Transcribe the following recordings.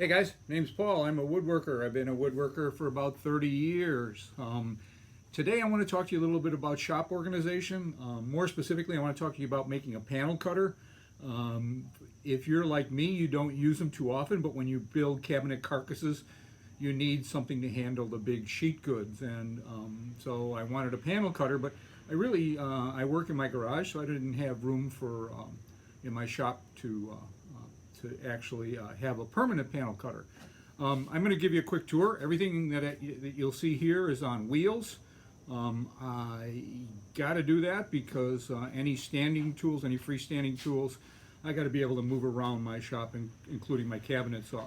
Hey guys, name's Paul. I'm a woodworker. I've been a woodworker for about 30 years. Today I want to talk to you a little bit about shop organization. More specifically, I want to talk to you about making a panel cutter. If you're like me, you don't use them too often, but when you build cabinet carcasses, you need something to handle the big sheet goods. And so I wanted a panel cutter, but I work in my garage, so I didn't have room for in my shop to actually have a permanent panel cutter. I'm going to give you a quick tour. Everything that you'll see here is on wheels. I got to do that because any standing tools, any freestanding tools, I got to be able to move around my shop, including my cabinet saw.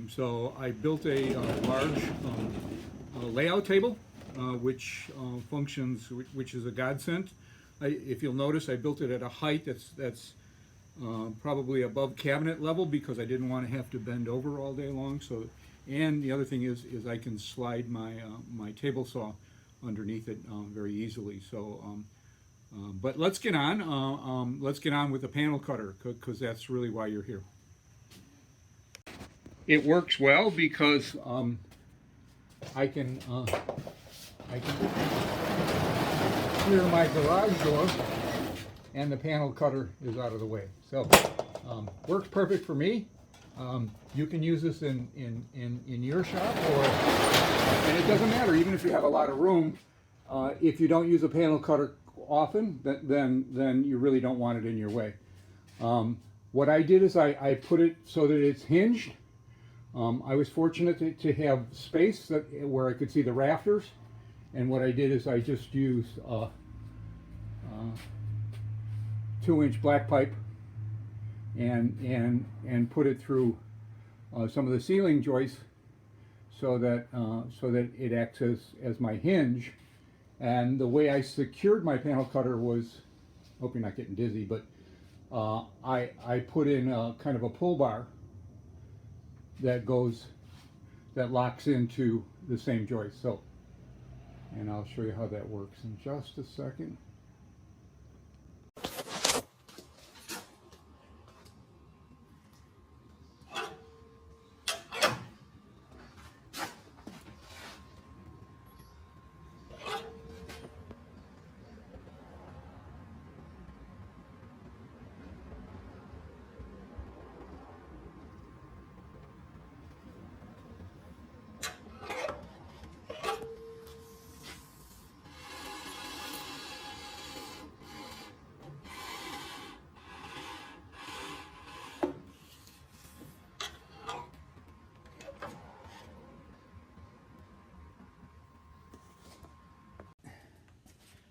So I built a large layout table, which functions, which is a godsend. If you'll notice, I built it at a height that's probably above cabinet level because I didn't want to have to bend over all day long. So, and the other thing is I can slide my table saw underneath it very easily. So, but let's get on. Let's get on with the panel cutter because that's really why you're here. It works well because I can clear my garage door and the panel cutter is out of the way. So works perfect for me. You can use this in your shop, and it doesn't matter, even if you have a lot of room. If you don't use a panel cutter often, then you really don't want it in your way. What I did is I put it so that it's hinged. I was fortunate to have space where I could see the rafters, and what I did is I just used 2-inch black pipe and put it through some of the ceiling joists so that it acts as my hinge. And the way I secured my panel cutter was, hope you're not getting dizzy, but I put in a kind of a pull bar that locks into the same joist. So, and I'll show you how that works in just a second.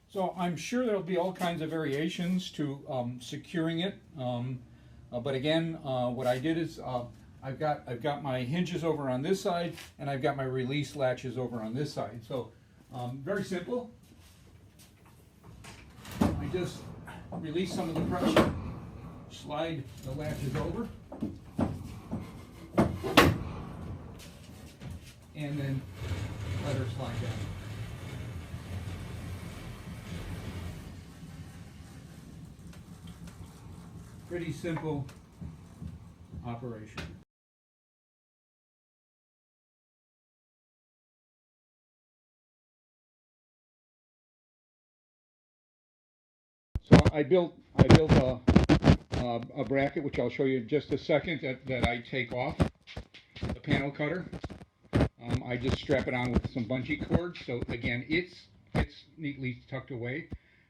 So I'm sure there'll be all kinds of variations to securing it, but again, what I did is I've got my hinges over on this side, and I've got my release latches over on this side. So very simple. I just release some of the pressure, slide the latches over, and then let her slide down. Pretty simple operation. So I built a bracket, which I'll show you in just a second, that I take off the panel cutter. I just strap it on with some bungee cord, so again it's neatly tucked away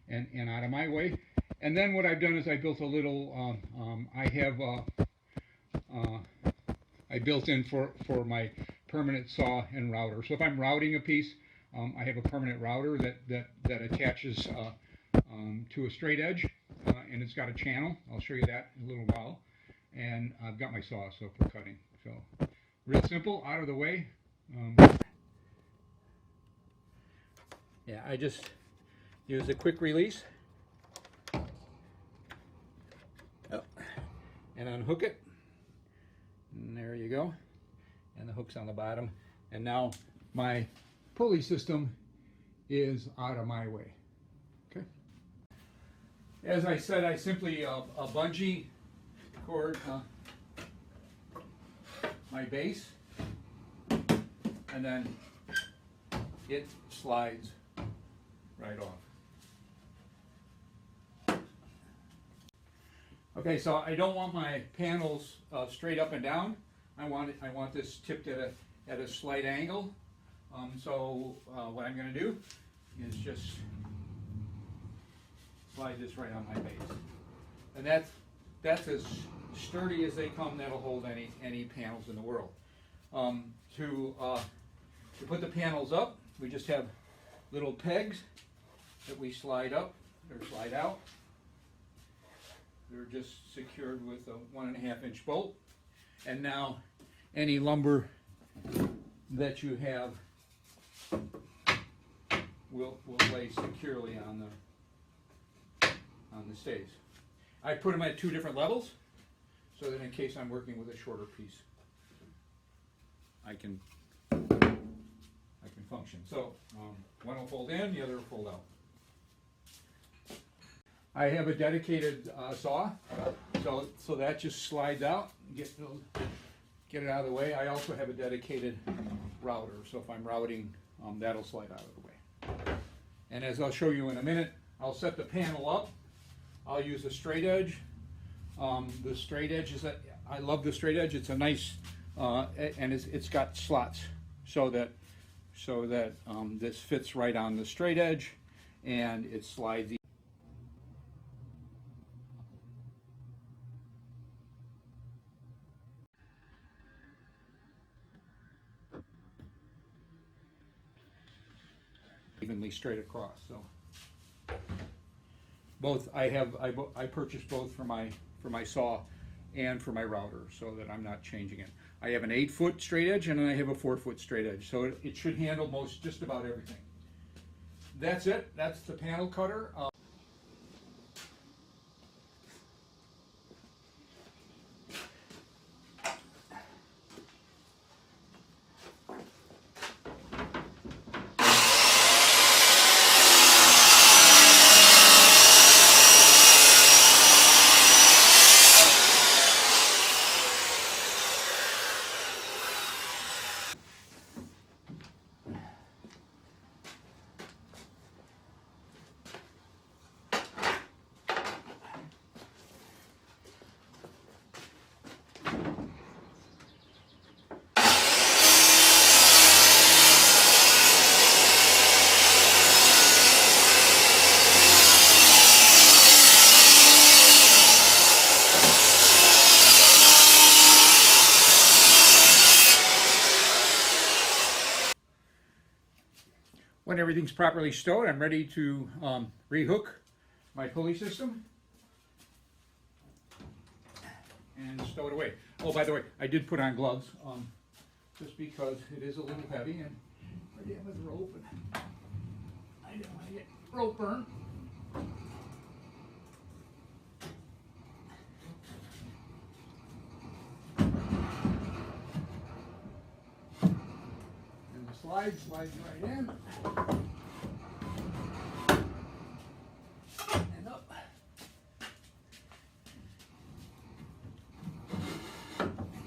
and out of my way. And then what I've done is I built a little, I built in for my permanent saw and router. So if I'm routing a piece, I have a permanent router that attaches to a straight edge, and it's got a channel. I'll show you that in a little while. And I've got my saw so for cutting. So real simple, out of the way. Yeah, I just use a quick release. And unhook it, and there you go, and the hook's on the bottom, and now my pulley system is out of my way. Okay. As I said, I simply a bungee cord my base, and then it slides right off. Okay, so I don't want my panels straight up and down. I want this tipped at a slight angle. So what I'm going to do is just slide this right on my base, and that's as sturdy as they come. That'll hold any panels in the world. To put the panels up, we just have little pegs that we slide up or slide out. They're just secured with a 1.5 inch bolt. And now any lumber that you have will lay securely on the stays. I put them at 2 different levels so that in case I'm working with a shorter piece, I can function. So one will fold in, the other will fold out. I have a dedicated saw, so that just slides out, get it out of the way. I also have a dedicated router, so if I'm routing, that'll slide out of the way. And as I'll show you in a minute, I'll set the panel up. I'll use a straight edge. The straight edge I love the straight edge. It's a nice, and it's got slots so that this fits right on the straight edge, and it slides. Evenly straight across. So both I purchased both for my saw and for my router, so that I'm not changing it. I have an 8-foot straight edge and I have a 4-foot straight edge, so it should handle just about everything. That's it. That's the panel cutter. When everything's properly stowed, I'm ready to rehook my pulley system and stow it away. Oh, by the way, I did put on gloves just because it is a little heavy, and I did with rope, and I didn't want to get rope burn. And the slides right in. And up.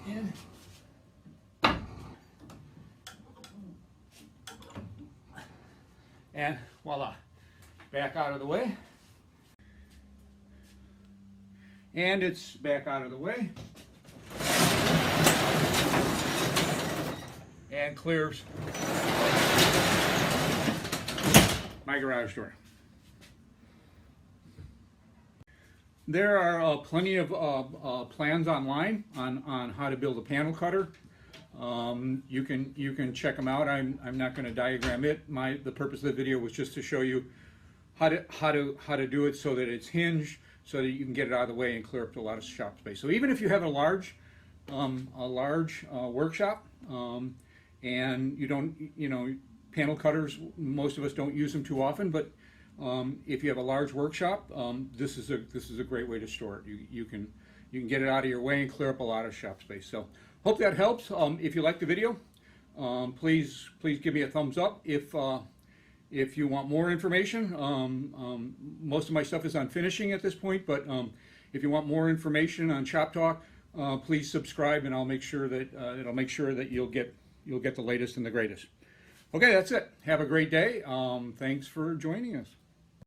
In. And voila, back out of the way. And it's back out of the way. And clears my garage door. There are plenty of plans online on how to build a panel cutter. You can check them out. I'm not going to diagram it. The purpose of the video was just to show you how to do it so that it's hinged, so that you can get it out of the way and clear up a lot of shop space. So even if you have a large workshop, and you don't, panel cutters, most of us don't use them too often, but if you have a large workshop, this is a great way to store it. You can get it out of your way and clear up a lot of shop space. So hope that helps. If you like the video, please give me a thumbs up. If you want more information, most of my stuff is on finishing at this point, but if you want more information on Shop Talk, please subscribe, and I'll make sure that it'll make sure that you'll get the latest and the greatest. Okay, that's it. Have a great day. Thanks for joining us.